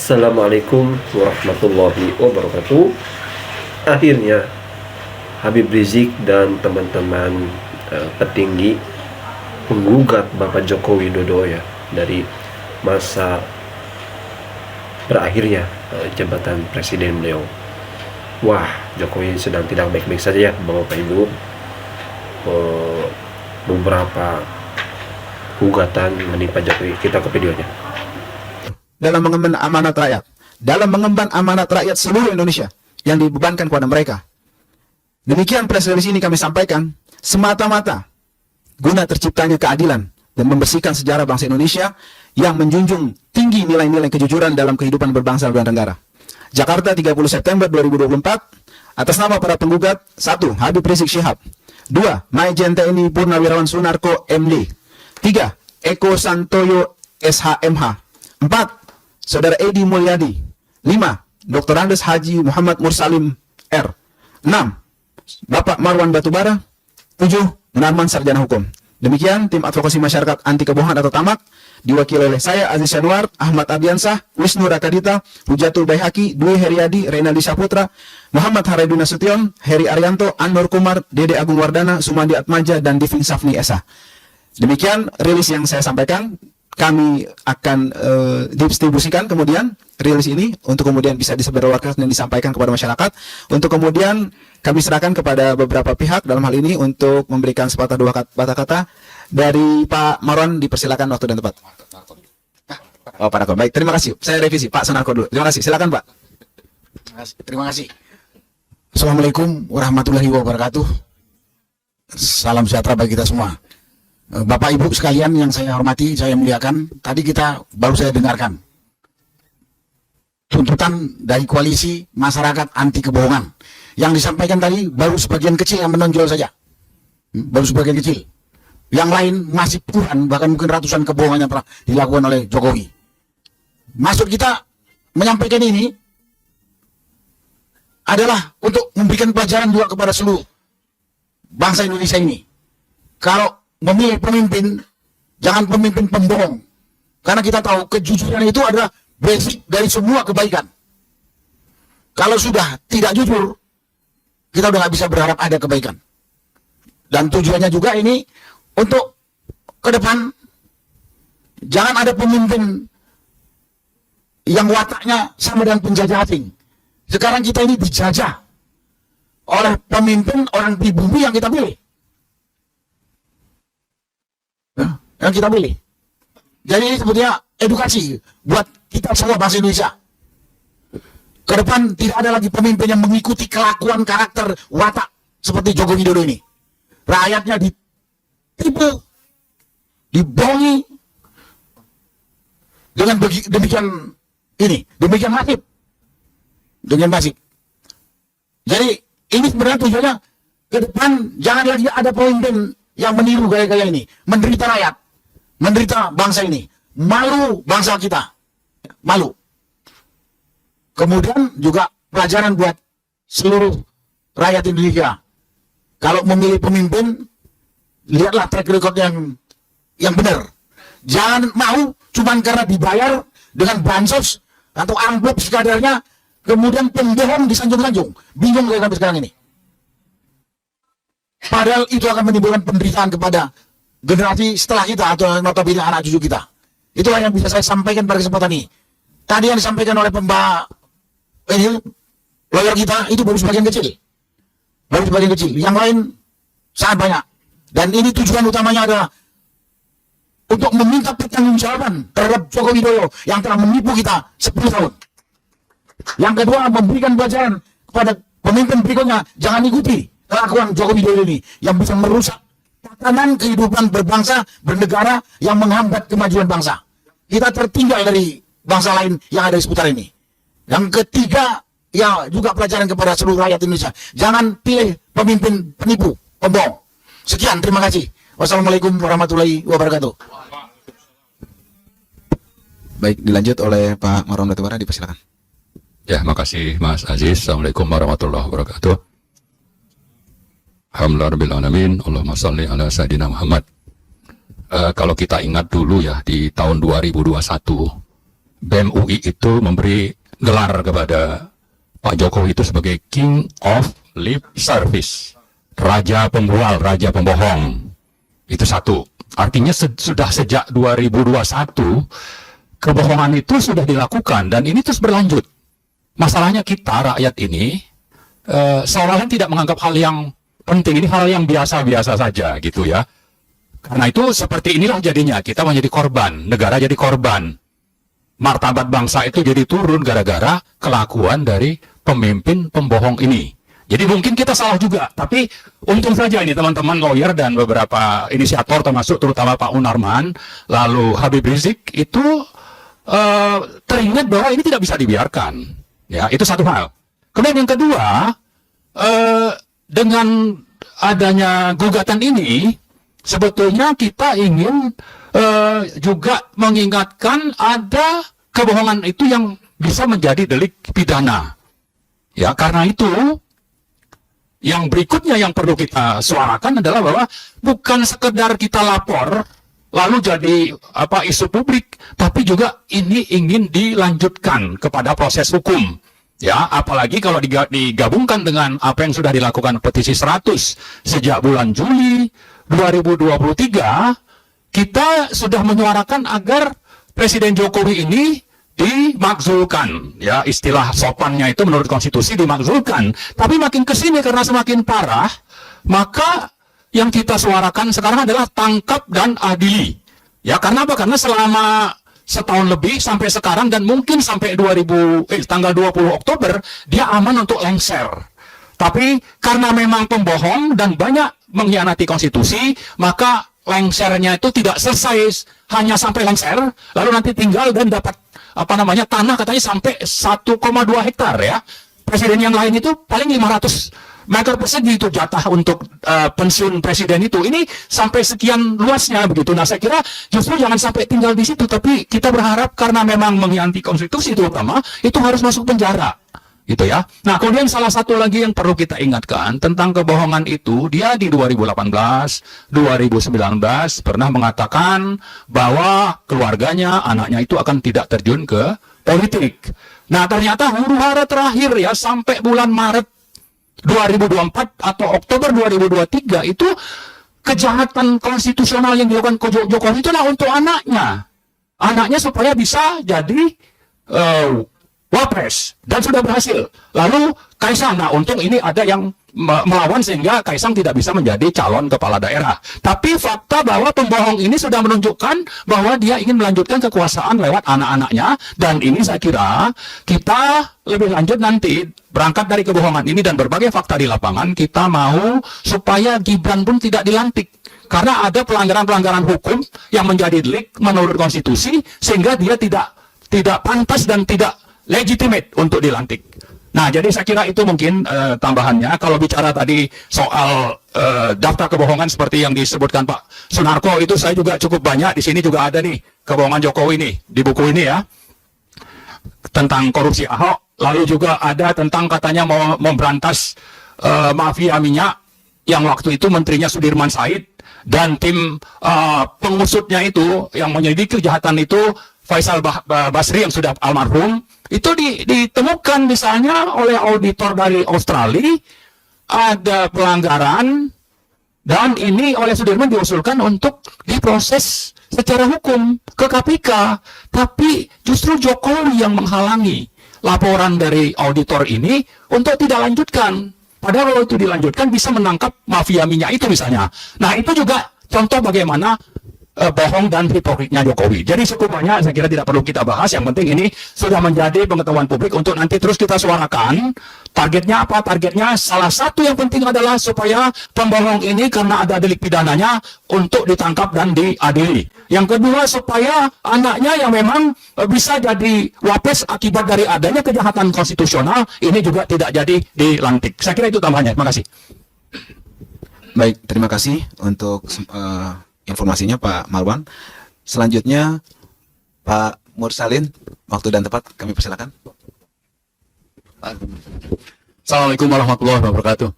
Assalamualaikum warahmatullahi wabarakatuh. Akhirnya Habib Rizik dan teman-teman petinggi menggugat Bapak Joko Widodo ya dari masa berakhirnya jabatan presiden beliau. Wah, Jokowi sedang tidak baik-baik saja ya Bapak Ibu. Beberapa gugatan menimpa Jokowi. Kita ke videonya. Dalam mengemban amanat rakyat, dalam mengemban amanat rakyat seluruh Indonesia yang dibebankan kepada mereka. Demikian press release ini kami sampaikan semata-mata guna terciptanya keadilan dan membersihkan sejarah bangsa Indonesia yang menjunjung tinggi nilai-nilai kejujuran dalam kehidupan berbangsa dan negara. Jakarta, 30 September 2024, atas nama para penggugat: 1. Habib Rizik Syihab, 2. Maijen TNI Purnawirawan Sunarko MD, 3. Eko Santoyo SHMH, 4. Saudara Edi Mulyadi, 5. Dr. Andes Haji Muhammad Mursalim R, 6. Bapak Marwan Batubara, 7. Munarman Sarjana Hukum. Demikian tim advokasi masyarakat anti kebohongan atau TAMAK diwakili oleh saya Aziz Yanuar, Ahmad Ardiansah, Wisnu Rakadita, Hujatul Baihaqi, Dwi Heriadi, Renaldi Saputra, Muhammad Haredi Nasution, Heri Arianto, Anwar Kumar, Dede Agung Wardana, Sumandi Atmaja, dan Divin Safni Esa. Demikian rilis yang saya sampaikan. Kami akan distribusikan kemudian rilis ini untuk kemudian bisa disebarluaskan dan disampaikan kepada masyarakat. Untuk kemudian kami serahkan kepada beberapa pihak dalam hal ini untuk memberikan sepatah dua kata dari Pak Marwan. Dipersilakan waktu dan tempat. Oh, Pak Narko. Baik, terima kasih. Saya revisi Pak Sunarko dulu. Terima kasih. Silakan Pak. Terima kasih. Assalamualaikum warahmatullahi wabarakatuh. Salam sejahtera bagi kita semua. Bapak Ibu sekalian yang saya hormati, saya muliakan, tadi kita baru saya dengarkan tuntutan dari koalisi masyarakat anti kebohongan. Yang disampaikan tadi baru sebagian kecil yang menonjol saja. Baru sebagian kecil. Yang lain masih puluhan, bahkan mungkin ratusan kebohongan yang pernah dilakukan oleh Jokowi. Maksud kita menyampaikan ini adalah untuk memberikan pelajaran juga kepada seluruh bangsa Indonesia ini. Kalau memilih pemimpin, jangan pemimpin pembohong. Karena kita tahu kejujuran itu adalah basic dari semua kebaikan. Kalau sudah tidak jujur, kita udah nggak bisa berharap ada kebaikan. Dan tujuannya juga ini untuk ke depan, jangan ada pemimpin yang wataknya sama dengan penjajah asing. Sekarang kita ini dijajah oleh pemimpin orang pribumi yang kita pilih. Yang kita pilih. Jadi ini sebetulnya edukasi buat kita semua bangsa Indonesia. Ke depan tidak ada lagi pemimpin yang mengikuti kelakuan karakter watak seperti Joko Widodo ini. Rakyatnya ditipu, dibohongi dengan demikian ini, demikian masif. Dengan masif. Jadi ini sebenarnya tujuannya ke depan jangan lagi ada pemimpin yang meniru gaya-gaya ini, menderita rakyat, menderita bangsa ini, malu bangsa kita, malu. Kemudian juga pelajaran buat seluruh rakyat Indonesia. Kalau memilih pemimpin, lihatlah track record yang benar. Jangan mau cuman karena dibayar dengan bansos atau amplop sekadarnya, kemudian pembohong disanjung-sanjung. Bingung kayak sampai sekarang ini. Padahal itu akan menimbulkan penderitaan kepada generasi setelah kita atau notabene anak cucu kita. Itulah yang bisa saya sampaikan pada kesempatan ini. Tadi yang disampaikan oleh lawyer kita itu baru sebagian kecil. Baru sebagian kecil. Yang lain sangat banyak. Dan ini tujuan utamanya adalah untuk meminta pertanggungjawaban terhadap Joko Widodo yang telah menipu kita 10 tahun. Yang kedua, memberikan pelajaran kepada pemimpin berikutnya, jangan ikuti kelakuan Joko Widodo ini yang bisa merusak tatanan kehidupan berbangsa, bernegara yang menghambat kemajuan bangsa. Kita tertinggal dari bangsa lain yang ada di seputar ini. Yang ketiga, ya juga pelajaran kepada seluruh rakyat Indonesia. Jangan pilih pemimpin penipu, pembohong. Sekian, terima kasih. Wassalamualaikum warahmatullahi wabarakatuh. Baik, dilanjut oleh Pak Marwan Batubara, dipersilakan. Ya, makasih Mas Aziz. Assalamualaikum warahmatullahi wabarakatuh. Alhamdulillahirrahmanirrahim. Allahumma sholli ala Sayyidina Muhammad. Kalau kita ingat dulu ya, di tahun 2021 BEM UI itu memberi gelar kepada Pak Jokowi itu sebagai King of Lip Service, Raja Pembual, Raja Pembohong. Itu satu. Artinya sudah sejak 2021 kebohongan itu sudah dilakukan dan ini terus berlanjut. Masalahnya kita rakyat ini seolah-olah tidak menganggap hal yang penting, ini hal yang biasa-biasa saja gitu ya. Karena itu seperti inilah jadinya kita menjadi korban, negara jadi korban. Martabat bangsa itu jadi turun gara-gara kelakuan dari pemimpin pembohong ini. Jadi mungkin kita salah juga, tapi untung saja ini teman-teman lawyer dan beberapa inisiator termasuk terutama Pak Unarman, lalu Habib Rizik itu teringat bahwa ini tidak bisa dibiarkan. Ya, itu satu hal. Kemudian yang kedua, dengan adanya gugatan ini, sebetulnya kita ingin juga mengingatkan ada kebohongan itu yang bisa menjadi delik pidana. Ya, karena itu yang berikutnya yang perlu kita suarakan adalah bahwa bukan sekedar kita lapor lalu jadi isu publik, tapi juga ini ingin dilanjutkan kepada proses hukum. Ya, apalagi kalau digabungkan dengan apa yang sudah dilakukan petisi 100 sejak bulan Juli 2023, kita sudah menyuarakan agar Presiden Jokowi ini dimakzulkan. Ya, istilah sopannya itu menurut konstitusi dimakzulkan. Tapi makin kesini karena semakin parah, maka yang kita suarakan sekarang adalah tangkap dan adili. Ya, karena apa? Karena selama setahun lebih sampai sekarang dan mungkin sampai tanggal 20 Oktober dia aman untuk lengser. Tapi karena memang pembohong dan banyak mengkhianati konstitusi, maka lengsernya itu tidak selesai hanya sampai lengser, lalu nanti tinggal dan dapat tanah katanya sampai 1,2 hektar ya. Presiden yang lain itu paling 500 meter persegi itu jatah untuk pensiun presiden itu. Ini sampai sekian luasnya begitu. Nah, saya kira justru jangan sampai tinggal di situ, tapi kita berharap karena memang mengkhianati konstitusi terutama itu harus masuk penjara. Gitu ya. Nah, kemudian salah satu lagi yang perlu kita ingatkan tentang kebohongan itu, dia di 2018, 2019 pernah mengatakan bahwa keluarganya, anaknya itu akan tidak terjun ke politik. Nah, ternyata huru-hara terakhir ya sampai bulan Maret 2024 atau Oktober 2023 itu kejahatan konstitusional yang dilakukan Jokowi itu untuk anaknya. Anaknya supaya bisa jadi Wapres dan sudah berhasil. Lalu Kaisang, nah untung ini ada yang melawan sehingga Kaisang tidak bisa menjadi calon kepala daerah. Tapi fakta bahwa pembohong ini sudah menunjukkan bahwa dia ingin melanjutkan kekuasaan lewat anak-anaknya, dan ini saya kira kita lebih lanjut nanti berangkat dari kebohongan ini dan berbagai fakta di lapangan, kita mau supaya Gibran pun tidak dilantik. Karena ada pelanggaran-pelanggaran hukum yang menjadi delik menurut konstitusi sehingga dia tidak pantas dan tidak legitimate untuk dilantik. Nah, jadi saya kira itu mungkin tambahannya. Kalau bicara tadi soal daftar kebohongan seperti yang disebutkan Pak Sunarko, itu saya juga cukup banyak. Di sini juga ada nih kebohongan Jokowi nih di buku ini ya, tentang korupsi Ahok. Lalu juga ada tentang katanya mau memberantas mafia minyak yang waktu itu menterinya Sudirman Said dan tim pengusutnya itu yang menyelidiki kejahatan itu Faisal Basri yang sudah almarhum. Itu ditemukan misalnya oleh auditor dari Australia ada pelanggaran dan ini oleh Sudirman diusulkan untuk diproses secara hukum ke KPK, tapi justru Jokowi yang menghalangi laporan dari auditor ini untuk tidak lanjutkan. Padahal kalau itu dilanjutkan bisa menangkap mafia minyak itu misalnya. Nah, itu juga contoh bagaimana bohong dan hipokritnya Jokowi. Jadi cukup banyak, saya kira tidak perlu kita bahas. Yang penting ini sudah menjadi pengetahuan publik untuk nanti terus kita suarakan. Targetnya apa? Targetnya salah satu yang penting adalah supaya pembohong ini karena ada delik pidananya untuk ditangkap dan diadili. Yang kedua, supaya anaknya yang memang bisa jadi wapres akibat dari adanya kejahatan konstitusional ini juga tidak jadi dilantik. Saya kira itu tambahannya. Terima kasih. Baik, terima kasih untuk informasinya Pak Marwan. Selanjutnya Pak Mursalin, waktu dan tempat kami persilakan. Assalamualaikum warahmatullahi wabarakatuh.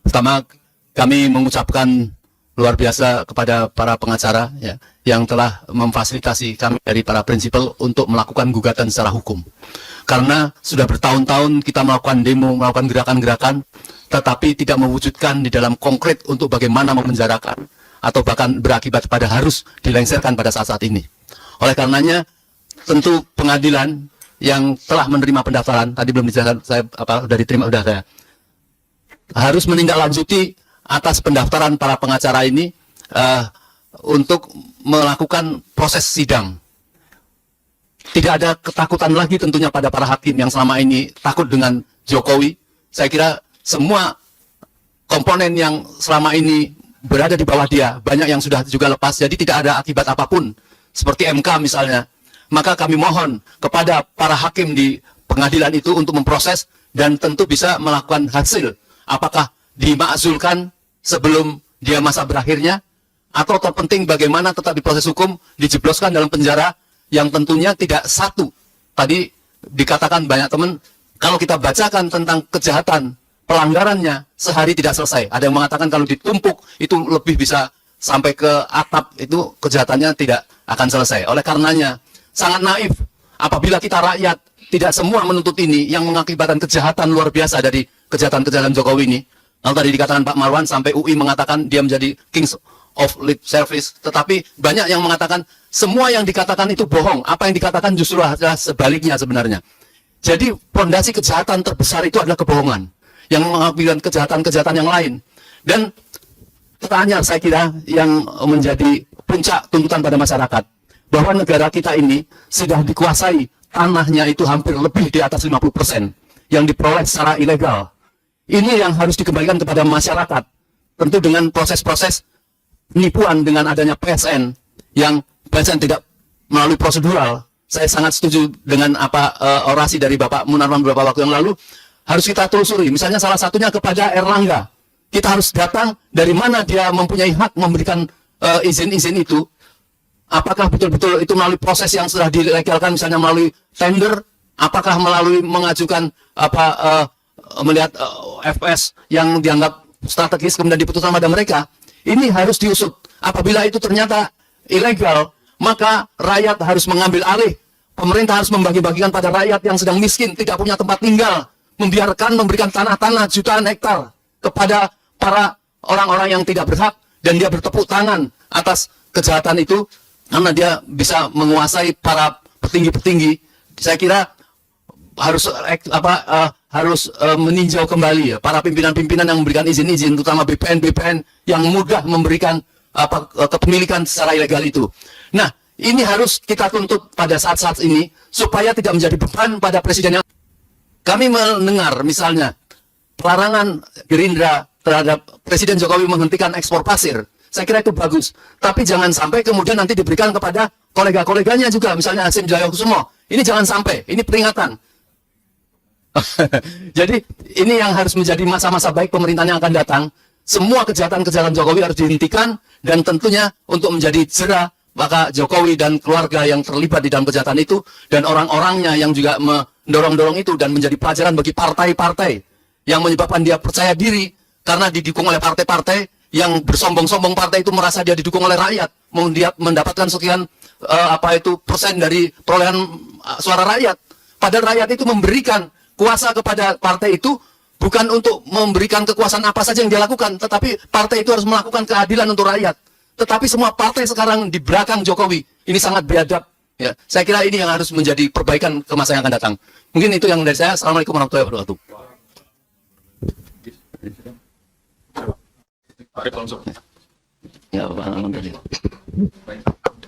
Pertama, kami mengucapkan luar biasa kepada para pengacara ya, yang telah memfasilitasi kami dari para prinsipal untuk melakukan gugatan secara hukum. Karena sudah bertahun-tahun kita melakukan demo, melakukan gerakan-gerakan, tetapi tidak mewujudkan di dalam konkret untuk bagaimana memenjarakan atau bahkan berakibat pada harus dilengsarkan pada saat-saat ini. Oleh karenanya, tentu pengadilan yang telah menerima pendaftaran, tadi belum dijelaskan, saya sudah diterima, sudah saya, harus menindaklanjuti atas pendaftaran para pengacara ini untuk melakukan proses sidang. Tidak ada ketakutan lagi tentunya pada para hakim yang selama ini takut dengan Jokowi. Saya kira semua komponen yang selama ini berada di bawah dia, banyak yang sudah juga lepas, jadi tidak ada akibat apapun. Seperti MK misalnya. Maka kami mohon kepada para hakim di pengadilan itu untuk memproses dan tentu bisa melakukan hasil. Apakah dimakzulkan sebelum dia masa berakhirnya, atau terpenting bagaimana tetap di proses hukum, dijebloskan dalam penjara yang tentunya tidak satu. Tadi dikatakan banyak teman, kalau kita bacakan tentang kejahatan, pelanggarannya sehari tidak selesai. Ada yang mengatakan kalau ditumpuk itu lebih bisa sampai ke atap, itu kejahatannya tidak akan selesai. Oleh karenanya, sangat naif apabila kita rakyat tidak semua menuntut ini yang mengakibatkan kejahatan luar biasa dari kejahatan-kejahatan Jokowi ini. Kalau tadi dikatakan Pak Marwan sampai UI mengatakan dia menjadi Kings of Lip Service, tetapi banyak yang mengatakan semua yang dikatakan itu bohong. Apa yang dikatakan justru adalah sebaliknya sebenarnya. Jadi fondasi kejahatan terbesar itu adalah kebohongan yang mengakibatkan kejahatan-kejahatan yang lain. Dan pertanyaan saya kira yang menjadi puncak tuntutan pada masyarakat, bahwa negara kita ini sudah dikuasai, tanahnya itu hampir lebih di atas 50% yang diperoleh secara ilegal. Ini yang harus dikembalikan kepada masyarakat. Tentu dengan proses-proses penipuan dengan adanya PSN yang PSN tidak melalui prosedural. Saya sangat setuju dengan apa orasi dari Bapak Munarman beberapa waktu yang lalu. Harus kita telusuri. Misalnya salah satunya kepada Erlangga. Kita harus datang dari mana dia mempunyai hak memberikan izin-izin itu. Apakah betul-betul itu melalui proses yang sudah dilegalkan, misalnya melalui tender, apakah melalui mengajukan melihat FS yang dianggap strategis kemudian diputuskan pada mereka. Ini harus diusut. Apabila itu ternyata ilegal, maka rakyat harus mengambil alih. Pemerintah harus membagi-bagikan pada rakyat yang sedang miskin, tidak punya tempat tinggal, membiarkan memberikan tanah-tanah jutaan hektar kepada para orang-orang yang tidak berhak, dan dia bertepuk tangan atas kejahatan itu karena dia bisa menguasai para petinggi-petinggi. Saya kira harus meninjau kembali ya para pimpinan-pimpinan yang memberikan izin-izin, terutama BPN yang mudah memberikan kepemilikan secara ilegal itu. Nah, ini harus kita tuntut pada saat-saat ini supaya tidak menjadi beban pada presiden yang kami mendengar misalnya pelarangan Gerindra terhadap Presiden Jokowi menghentikan ekspor pasir. Saya kira itu bagus. Tapi jangan sampai kemudian nanti diberikan kepada kolega-koleganya juga. Misalnya Hasim Joyokusumo. Ini jangan sampai. Ini peringatan. Jadi ini yang harus menjadi masa-masa baik pemerintahan yang akan datang. Semua kejahatan-kejahatan Jokowi harus dihentikan. Dan tentunya untuk menjadi jera, maka Jokowi dan keluarga yang terlibat di dalam kejahatan itu. Dan orang-orangnya yang juga mendorong-dorong itu. Dan menjadi pelajaran bagi partai-partai. Yang menyebabkan dia percaya diri. Karena didukung oleh partai-partai yang bersombong-sombong, partai itu merasa dia didukung oleh rakyat, dia mendapatkan sekian persen dari perolehan suara rakyat. Padahal rakyat itu memberikan kuasa kepada partai itu bukan untuk memberikan kekuasaan apa saja yang dia lakukan, tetapi partai itu harus melakukan keadilan untuk rakyat. Tetapi semua partai sekarang di belakang Jokowi, ini sangat biadab. Ya, saya kira ini yang harus menjadi perbaikan ke masa yang akan datang. Mungkin itu yang dari saya. Assalamualaikum warahmatullahi wabarakatuh. Ya,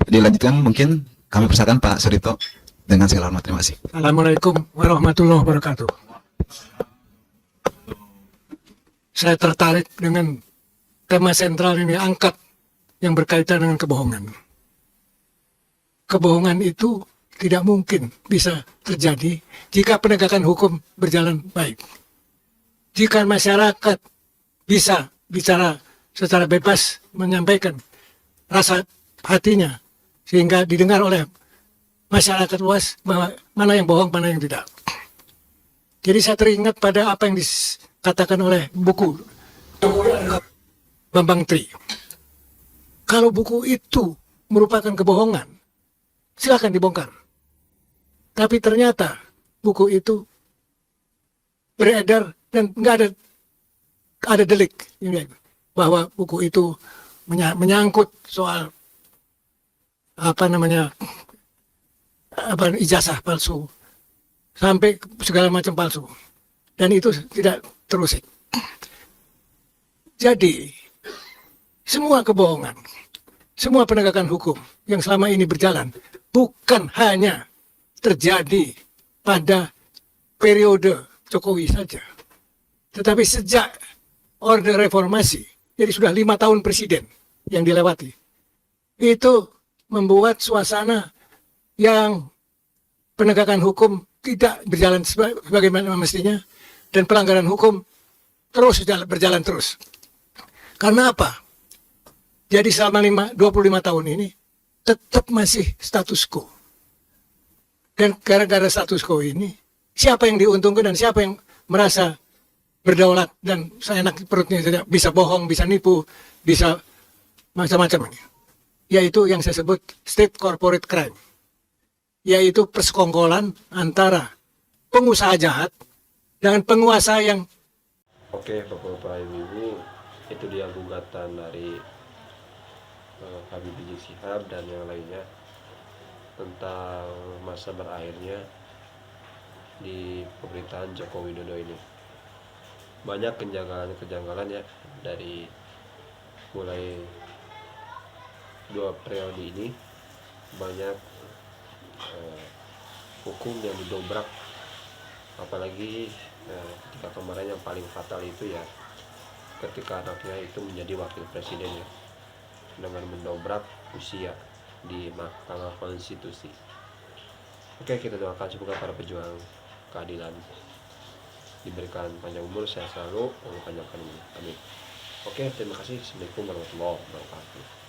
Dilanjutkan mungkin kami persilakan Pak Surito dengan segala hormat. Terima kasih. Assalamualaikum warahmatullahi wabarakatuh. Saya tertarik dengan tema sentral ini, angkat yang berkaitan dengan kebohongan. Kebohongan itu tidak mungkin bisa terjadi jika penegakan hukum berjalan baik. Jika masyarakat bisa bicara secara bebas, menyampaikan rasa hatinya, sehingga didengar oleh masyarakat luas bahwa mana yang bohong, mana yang tidak. Jadi saya teringat pada apa yang dikatakan oleh buku Bambang Tri. Kalau buku itu merupakan kebohongan, silakan dibongkar. Tapi ternyata buku itu beredar dan nggak ada delik ini, bahwa buku itu menyangkut soal ijazah palsu sampai segala macam palsu, dan itu tidak terusik. Jadi semua kebohongan, semua penegakan hukum yang selama ini berjalan bukan hanya terjadi pada periode Jokowi saja, tetapi sejak Orde Reformasi, jadi sudah 5 tahun presiden yang dilewati, itu membuat suasana yang penegakan hukum tidak berjalan sebagaimana mestinya, dan pelanggaran hukum terus berjalan terus. Karena apa? Jadi selama 25 tahun ini tetap masih status quo. Dan gara-gara status quo ini, siapa yang diuntungkan dan siapa yang merasa berdaulat dan seenak perutnya saja, bisa bohong, bisa nipu, bisa macam-macam ini. Yaitu yang saya sebut state corporate crime. Yaitu persekongkolan antara pengusaha jahat dengan penguasa yang... Oke, Bapak-Bapak, Ibu-Ibu, itu dia gugatan dari Habib Rizik Syihab dan yang lainnya tentang masa berakhirnya di pemerintahan Joko Widodo ini. Banyak kejanggalan ya, dari mulai 2 periode ini banyak hukum yang didobrak, apalagi ketika kemarin yang paling fatal itu ya ketika anaknya itu menjadi wakil presiden ya, dengan mendobrak usia di Mahkamah Konstitusi. Oke, kita doakan semoga para pejuang keadilan diberikan panjang umur, sehat selalu, dan panjangkan umur. Amin. Oke, terima kasih. Assalamualaikum warahmatullahi wabarakatuh.